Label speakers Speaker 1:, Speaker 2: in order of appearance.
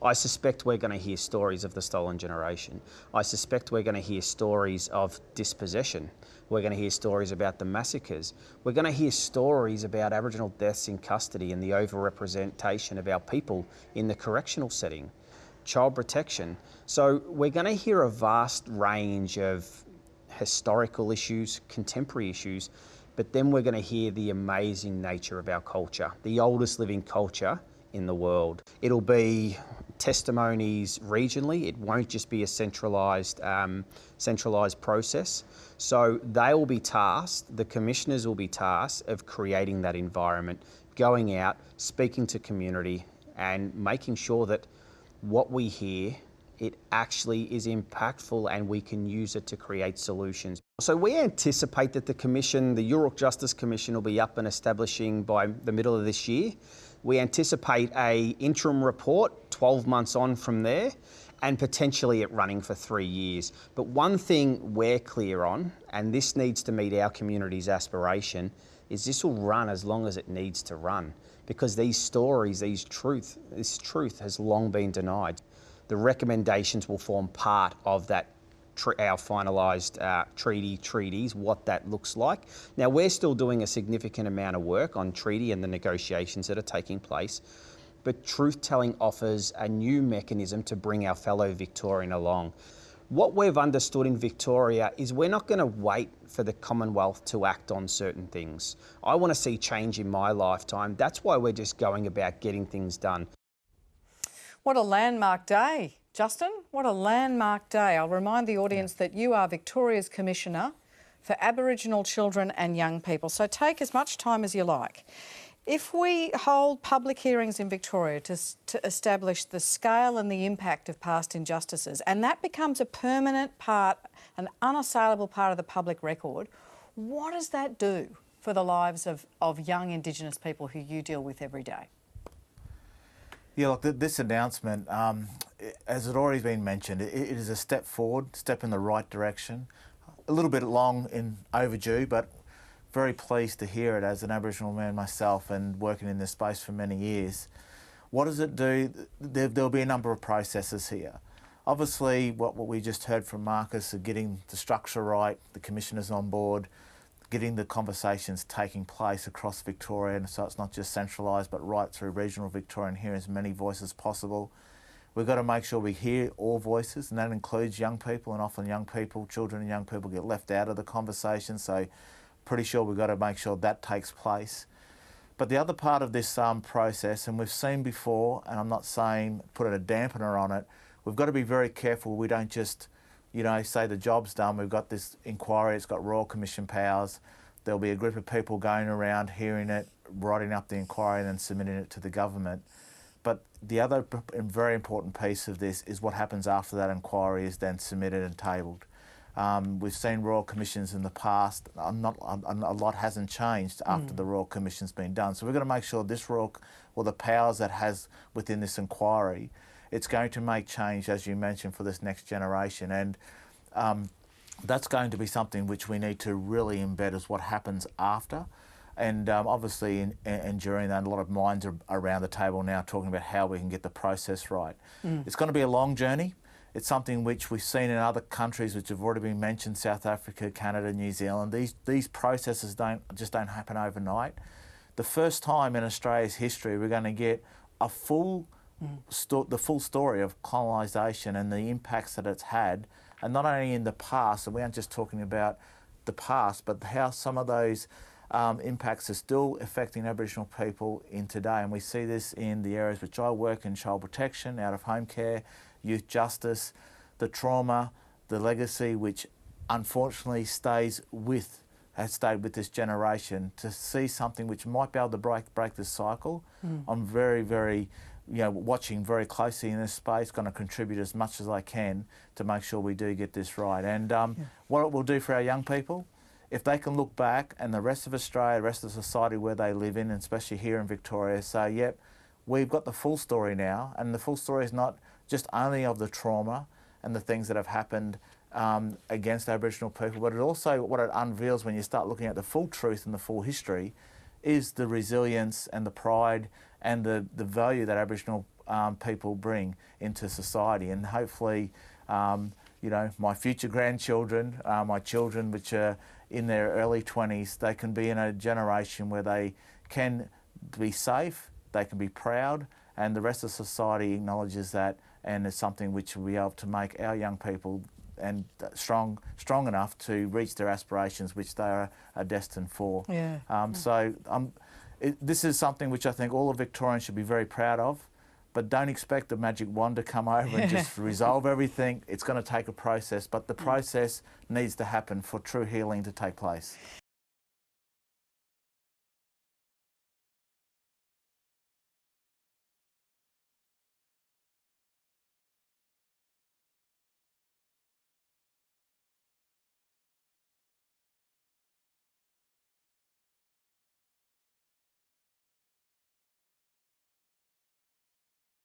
Speaker 1: I suspect we're going to hear stories of the stolen generation. I suspect we're going to hear stories of dispossession. We're going to hear stories about the massacres. We're going to hear stories about Aboriginal deaths in custody and the overrepresentation of our people in the correctional setting, child protection. So we're going to hear a vast range of historical issues, contemporary issues, but then we're going to hear the amazing nature of our culture, the oldest living culture in the world. It'll be testimonies regionally. It won't just be a centralised process. So they will be tasked, the commissioners will be tasked of creating that environment, going out, speaking to community and making sure that what we hear, it actually is impactful and we can use it to create solutions. So we anticipate that the Commission, the Yoo-rrook Justice Commission, will be up and establishing by the middle of this year. We anticipate an interim report 12 months on from there and potentially it running for 3 years. But one thing we're clear on, and this needs to meet our community's aspiration, is this will run as long as it needs to run because these stories, this truth has long been denied. The recommendations will form part of that our finalised treaties, what that looks like. Now, we're still doing a significant amount of work on treaty and the negotiations that are taking place, but truth-telling offers a new mechanism to bring our fellow Victorian along. What we've understood in Victoria is we're not going to wait for the Commonwealth to act on certain things. I want to see change in my lifetime. That's why we're just going about getting things done.
Speaker 2: What a landmark day. Justin, what a landmark day. I'll remind the audience that you are Victoria's Commissioner for Aboriginal children and young people, so take as much time as you like. If we hold public hearings in Victoria to establish the scale and the impact of past injustices, and that becomes a permanent part, an unassailable part of the public record, what does that do for the lives of young Indigenous people who you deal with every day?
Speaker 3: Yeah, look, this announcement, as it already been mentioned, it is a step forward, step in the right direction. A little bit long and overdue, but very pleased to hear it as an Aboriginal man myself and working in this space for many years. What does it do? There'll be a number of processes here. Obviously, what we just heard from Marcus of getting the structure right, the commissioners on board, getting the conversations taking place across Victoria, and so it's not just centralised but right through regional Victoria and hear as many voices as possible. We've got to make sure we hear all voices, and that includes young people, and often young people, children and young people get left out of the conversation, so pretty sure we've got to make sure that takes place. But the other part of this process, and we've seen before, and I'm not saying put a dampener on it, we've got to be very careful we don't just say the job's done, we've got this inquiry, it's got Royal Commission powers, there'll be a group of people going around hearing it, writing up the inquiry and then submitting it to the government. But the other very important piece of this is what happens after that inquiry is then submitted and tabled. We've seen Royal Commissions in the past, a lot hasn't changed after the Royal Commission's been done. So we've got to make sure this the powers that has within this inquiry, it's going to make change, as you mentioned, for this next generation. And that's going to be something which we need to really embed as what happens after. And obviously, and during that, a lot of minds are around the table now talking about how we can get the process right. It's going to be a long journey. It's something which we've seen in other countries which have already been mentioned, South Africa, Canada, New Zealand. These processes just don't happen overnight. The first time in Australia's history we're going to get a the full story of colonisation and the impacts that it's had, and not only in the past, and we aren't just talking about the past, but how some of those impacts are still affecting Aboriginal people in today. And we see this in the areas which I work in: child protection, out-of-home care, youth justice, the trauma, the legacy which unfortunately has stayed with this generation. To see something which might be able to break this cycle, I'm very, very watching very closely in this space, going to contribute as much as I can to make sure we do get this right. And what it will do for our young people, if they can look back and the rest of Australia, the rest of society where they live in, and especially here in Victoria, say, yep, we've got the full story now, and the full story is not just only of the trauma and the things that have happened against Aboriginal people, but it also, what it unveils when you start looking at the full truth and the full history, is the resilience and the pride and the value that Aboriginal people bring into society, and hopefully, you know, my future grandchildren, my children which are in their early 20s, they can be in a generation where they can be safe, they can be proud, and the rest of society acknowledges that, and it's something which will be able to make our young people and strong enough to reach their aspirations, which they are destined for.
Speaker 2: Yeah.
Speaker 3: This is something which I think all of Victorians should be very proud of, but don't expect the magic wand to come over and just resolve everything. It's going to take a process, but the process needs to happen for true healing to take place.